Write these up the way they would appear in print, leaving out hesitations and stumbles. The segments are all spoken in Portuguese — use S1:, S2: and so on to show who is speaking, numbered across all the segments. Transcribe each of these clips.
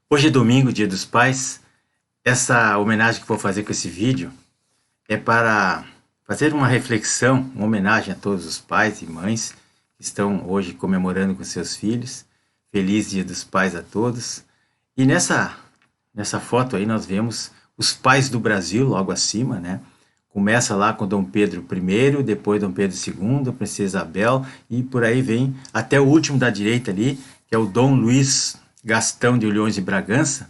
S1: Hoje é domingo, Dia dos Pais. Essa homenagem que vou fazer com esse vídeo é para fazer uma reflexão, uma homenagem a todos os pais e mães que estão hoje comemorando com seus filhos. Feliz Dia dos Pais a todos. E nessa foto aí nós vemos os pais do Brasil logo acima, né? Começa lá com Dom Pedro I, depois Dom Pedro II, Princesa Isabel, e por aí vem até o último da direita ali, que é o Dom Luiz Gastão de Orleans e Bragança,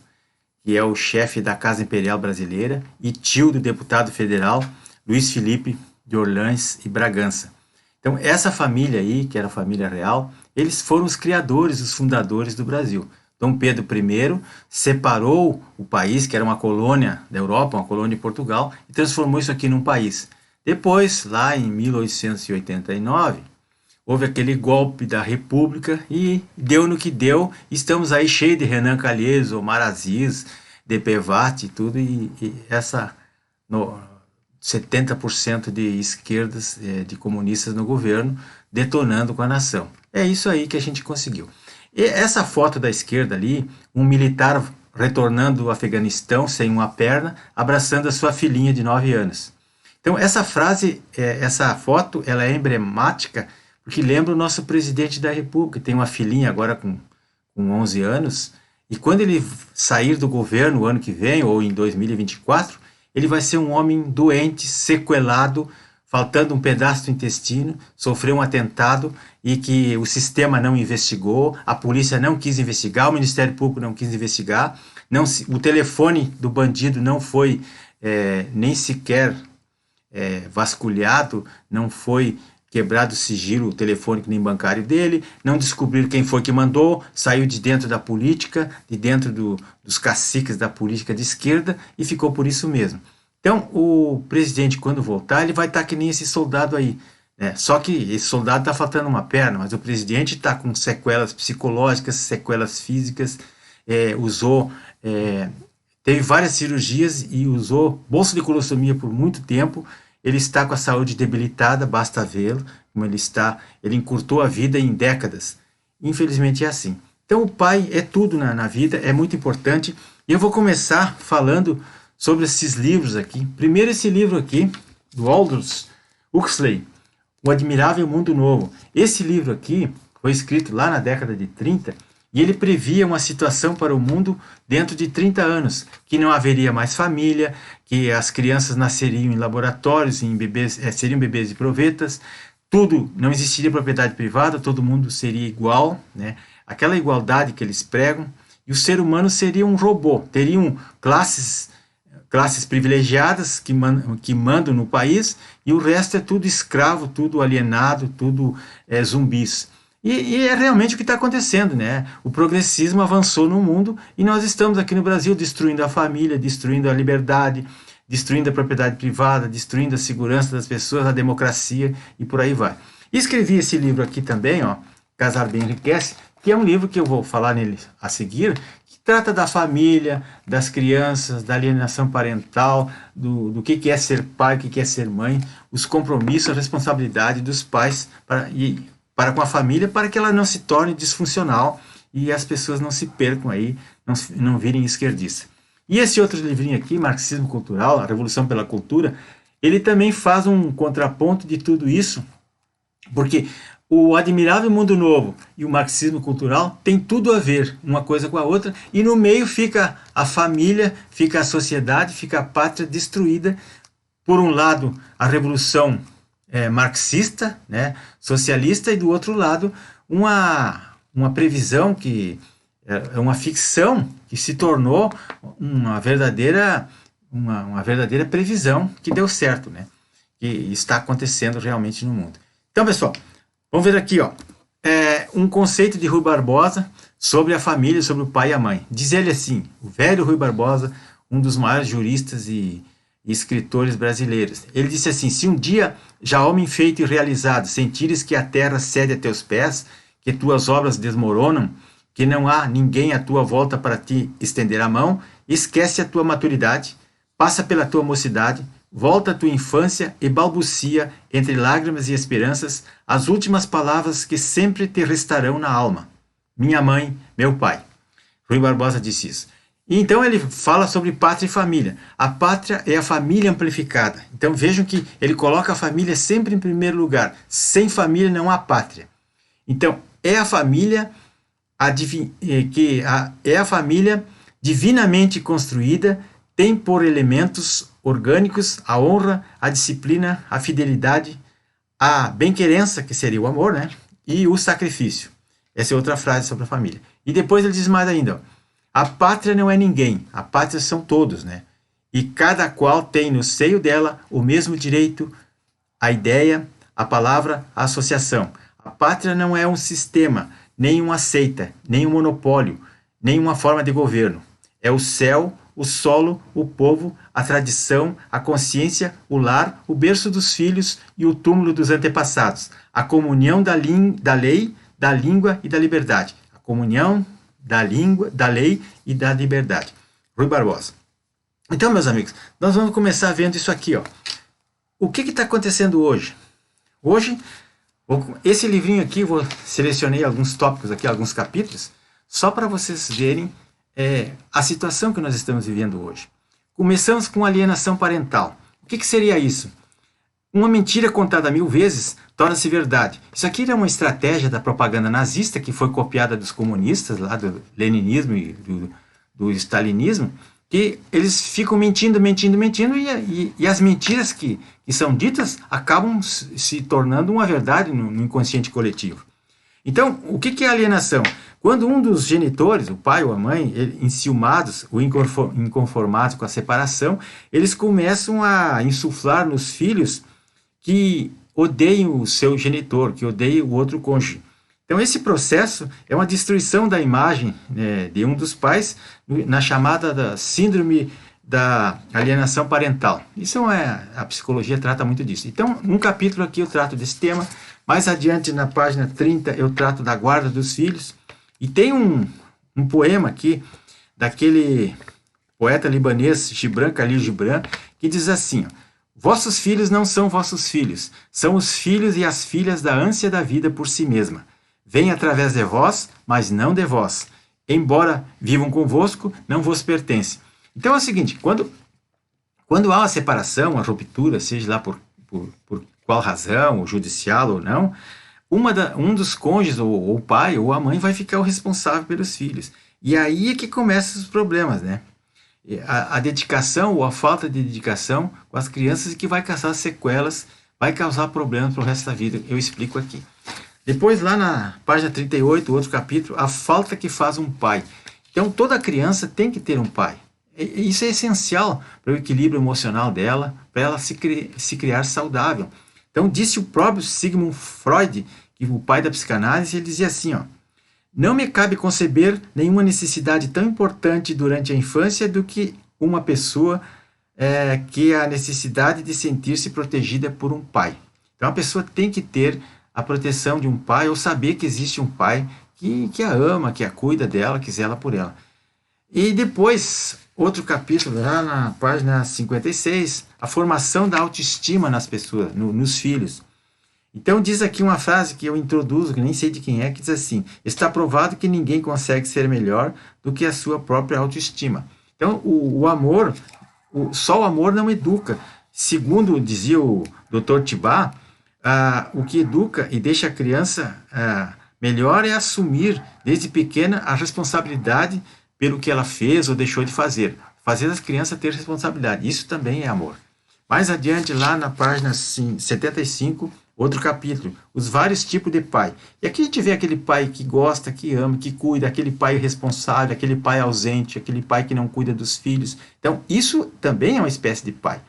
S1: que é o chefe da Casa Imperial Brasileira, e tio do deputado federal Luiz Felipe de Orleans e Bragança. Então, essa família aí, que era a família real, eles foram os criadores, os fundadores do Brasil. Dom Pedro I separou o país, que era uma colônia da Europa, uma colônia de Portugal, e transformou isso aqui num país. Depois, lá em 1889, houve aquele golpe da República e deu no que deu. Estamos aí cheios de Renan Calheiros, Omar Aziz, DPVAT e tudo, e 70% de esquerdas, de comunistas no governo, detonando com a nação. É isso aí que a gente conseguiu. E essa foto da esquerda ali, um militar retornando do Afeganistão sem uma perna, abraçando a sua filhinha de 9 anos. Então essa frase, essa foto, ela é emblemática, porque lembra o nosso presidente da República, tem uma filhinha agora com 11 anos, e quando ele sair do governo o ano que vem, ou em 2024, ele vai ser um homem doente, sequelado, faltando um pedaço do intestino, sofreu um atentado e que o sistema não investigou, a polícia não quis investigar, o Ministério Público não quis investigar, o telefone do bandido não foi nem sequer vasculhado, não foi quebrado o sigilo telefônico nem bancário dele, não descobriram quem foi que mandou, saiu de dentro da política, de dentro dos caciques da política de esquerda e ficou por isso mesmo. Então, o presidente, quando voltar, ele vai estar que nem esse soldado aí, né? Só que esse soldado está faltando uma perna, mas o presidente está com sequelas psicológicas, sequelas físicas, teve várias cirurgias e usou bolsa de colossomia por muito tempo. Ele está com a saúde debilitada, basta vê-lo, como ele está, ele encurtou a vida em décadas. Infelizmente é assim. Então o pai é tudo na vida, é muito importante. E eu vou começar falando sobre esses livros aqui. Primeiro esse livro aqui, do Aldous Huxley, O Admirável Mundo Novo. Esse livro aqui foi escrito lá na década de 30 e ele previa uma situação para o mundo dentro de 30 anos, que não haveria mais família, que as crianças nasceriam em laboratórios, seriam bebês de provetas, tudo, não existiria propriedade privada, todo mundo seria igual, né? Aquela igualdade que eles pregam, e o ser humano seria um robô, teriam classes privilegiadas que mandam no país, e o resto é tudo escravo, tudo alienado, tudo zumbis. E é realmente o que está acontecendo, né? O progressismo avançou no mundo e nós estamos aqui no Brasil destruindo a família, destruindo a liberdade, destruindo a propriedade privada, destruindo a segurança das pessoas, a democracia e por aí vai. E escrevi esse livro aqui também, ó, Casar Bem Enriquece, que é um livro que eu vou falar nele a seguir, que trata da família, das crianças, da alienação parental, do que é ser pai, o que é ser mãe, os compromissos, a responsabilidade dos pais para com a família, para que ela não se torne disfuncional e as pessoas não se percam aí, não virem esquerdistas. E esse outro livrinho aqui, Marxismo Cultural, A Revolução pela Cultura, ele também faz um contraponto de tudo isso, porque o Admirável Mundo Novo e o Marxismo Cultural tem tudo a ver uma coisa com a outra, e no meio fica a família, fica a sociedade, fica a pátria destruída. Por um lado, a Revolução marxista, né, socialista, e do outro lado uma previsão que é uma ficção que se tornou uma verdadeira previsão que deu certo, né, que está acontecendo realmente no mundo. Então, pessoal, vamos ver aqui, ó, um conceito de Rui Barbosa sobre a família, sobre o pai e a mãe. Diz ele assim, o velho Rui Barbosa, um dos maiores juristas e escritores brasileiros. Ele disse assim: se um dia, já homem feito e realizado, sentires que a terra cede a teus pés, que tuas obras desmoronam, que não há ninguém à tua volta para te estender a mão, esquece a tua maturidade, passa pela tua mocidade, volta à tua infância e balbucia, entre lágrimas e esperanças, as últimas palavras que sempre te restarão na alma. Minha mãe, meu pai. Rui Barbosa disse isso. E então ele fala sobre pátria e família. A pátria é a família amplificada. Então vejam que ele coloca a família sempre em primeiro lugar. Sem família não há pátria. Então é a família é a família divinamente construída, tem por elementos orgânicos a honra, a disciplina, a fidelidade, a bem-querença, que seria o amor, né? E o sacrifício. Essa é outra frase sobre a família. E depois ele diz mais ainda, ó, a pátria não é ninguém, a pátria são todos, né? E cada qual tem no seio dela o mesmo direito, a ideia, a palavra, a associação. A pátria não é um sistema, nem uma seita, nem um monopólio, nem uma forma de governo. É o céu, o solo, o povo, a tradição, a consciência, o lar, o berço dos filhos e o túmulo dos antepassados. A comunhão da lei, da língua e da liberdade. A comunhão da língua, da lei e da liberdade. Rui Barbosa. Então, meus amigos, nós vamos começar vendo isso aqui, ó. O que está acontecendo hoje? Hoje, esse livrinho aqui, selecionei alguns tópicos aqui, alguns capítulos, só para vocês verem a situação que nós estamos vivendo hoje. Começamos com alienação parental. O que seria isso? Uma mentira contada 1000 vezes torna-se verdade. Isso aqui é uma estratégia da propaganda nazista que foi copiada dos comunistas, lá do leninismo e do stalinismo, que eles ficam mentindo e as mentiras que são ditas acabam se tornando uma verdade no inconsciente coletivo. Então, o que é alienação? Quando um dos genitores, o pai ou a mãe, enciumados ou inconformados com a separação, eles começam a insuflar nos filhos que odeiem o seu genitor, que odeiem o outro cônjuge. Então, esse processo é uma destruição da imagem de um dos pais na chamada da síndrome da alienação parental. Isso a psicologia trata muito disso. Então, num capítulo aqui eu trato desse tema, mais adiante na página 30 eu trato da guarda dos filhos, e tem um poema aqui daquele poeta libanês Gibran Khalil Gibran, que diz assim, ó, vossos filhos não são vossos filhos, são os filhos e as filhas da ânsia da vida por si mesma. Vêm através de vós, mas não de vós. Embora vivam convosco, não vos pertencem. Então é o seguinte, quando há uma separação, uma ruptura, seja lá por qual razão, ou judicial ou não, um dos cônjuges, ou o pai ou a mãe, vai ficar o responsável pelos filhos. E aí é que começam os problemas, né? A dedicação ou a falta de dedicação com as crianças que vai causar sequelas, vai causar problemas para o resto da vida. Eu explico aqui. Depois, lá na página 38, outro capítulo, a falta que faz um pai. Então, toda criança tem que ter um pai. Isso é essencial para o equilíbrio emocional dela, para ela se criar saudável. Então, disse o próprio Sigmund Freud, que o pai da psicanálise, ele dizia assim, ó, não me cabe conceber nenhuma necessidade tão importante durante a infância do que uma pessoa que a necessidade de sentir-se protegida por um pai. Então, a pessoa tem que ter a proteção de um pai, ou saber que existe um pai que a ama, que a cuida dela, que zela por ela. E depois, outro capítulo, lá na página 56, a formação da autoestima nas pessoas, nos filhos. Então diz aqui uma frase que eu introduzo, que nem sei de quem é, que diz assim, está provado que ninguém consegue ser melhor do que a sua própria autoestima. Então o amor, só o amor não educa. Segundo dizia o Dr. Tibá, o que educa e deixa a criança melhor é assumir desde pequena a responsabilidade pelo que ela fez ou deixou de fazer. Fazer as crianças ter responsabilidade. Isso também é amor. Mais adiante, lá na página 75, outro capítulo, os vários tipos de pai. E aqui a gente vê aquele pai que gosta, que ama, que cuida, aquele pai responsável, aquele pai ausente, aquele pai que não cuida dos filhos. Então, isso também é uma espécie de pai.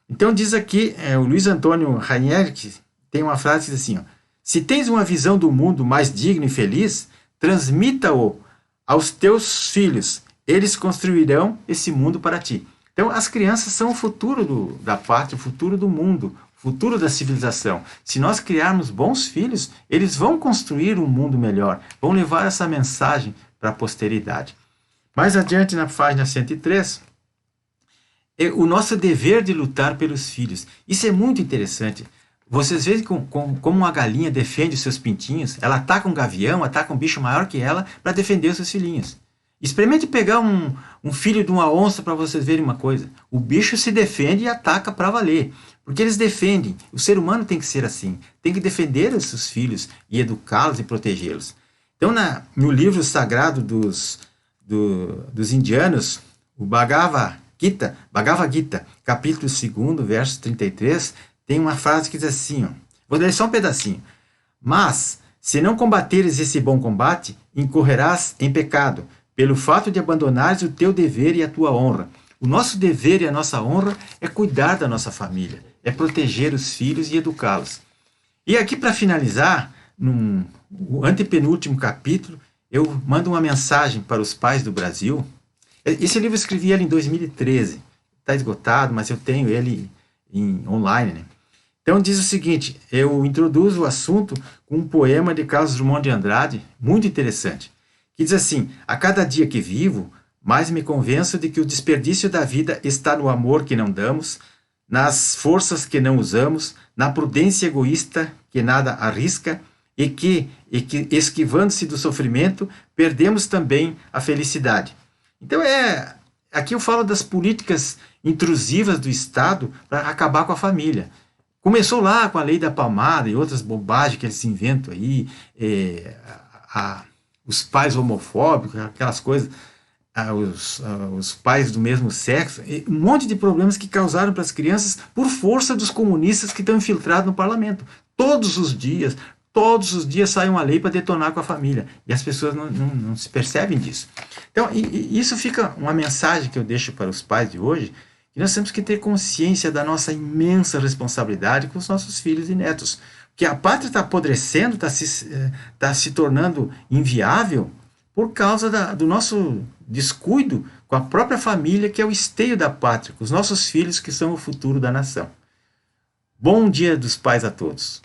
S1: Então, diz aqui, o Luiz Antônio Rainieri, que tem uma frase que diz assim, ó, se tens uma visão do mundo mais digno e feliz, transmita-o aos teus filhos. Eles construirão esse mundo para ti. Então, as crianças são o futuro da pátria, o futuro do mundo, o futuro da civilização. Se nós criarmos bons filhos, eles vão construir um mundo melhor, vão levar essa mensagem para a posteridade. Mais adiante, na página 103, o nosso dever de lutar pelos filhos. Isso é muito interessante. Vocês veem como uma galinha defende os seus pintinhos, ela ataca um gavião, ataca um bicho maior que ela para defender os seus filhinhos. Experimente pegar um filho de uma onça para vocês verem uma coisa. O bicho se defende e ataca para valer. Porque eles defendem. O ser humano tem que ser assim. Tem que defender os seus filhos e educá-los e protegê-los. Então, no livro sagrado dos indianos, o Bhagavad Gita, capítulo 2, verso 33, tem uma frase que diz assim, ó, vou ler só um pedacinho. Mas, se não combateres esse bom combate, incorrerás em pecado, pelo fato de abandonares o teu dever e a tua honra. O nosso dever e a nossa honra é cuidar da nossa família, é proteger os filhos e educá-los. E aqui, para finalizar, no antepenúltimo capítulo, eu mando uma mensagem para os pais do Brasil. Esse livro eu escrevi ele em 2013. Está esgotado, mas eu tenho ele online, né? Então diz o seguinte, eu introduzo o assunto com um poema de Carlos Drummond de Andrade, muito interessante, que diz assim, a cada dia que vivo, mais me convenço de que o desperdício da vida está no amor que não damos, nas forças que não usamos, na prudência egoísta que nada arrisca, e que esquivando-se do sofrimento, perdemos também a felicidade. Então aqui eu falo das políticas intrusivas do Estado para acabar com a família. Começou lá com a lei da palmada e outras bobagens que eles inventam aí, os pais homofóbicos, aquelas coisas, os pais do mesmo sexo, um monte de problemas que causaram para as crianças por força dos comunistas que estão infiltrados no parlamento. Todos os dias sai uma lei para detonar com a família. E as pessoas não se percebem disso. Então, isso fica uma mensagem que eu deixo para os pais de hoje, que nós temos que ter consciência da nossa imensa responsabilidade com os nossos filhos e netos. Porque a pátria está apodrecendo, está se tornando inviável por causa do nosso descuido com a própria família, que é o esteio da pátria, com os nossos filhos, que são o futuro da nação. Bom Dia dos Pais a todos.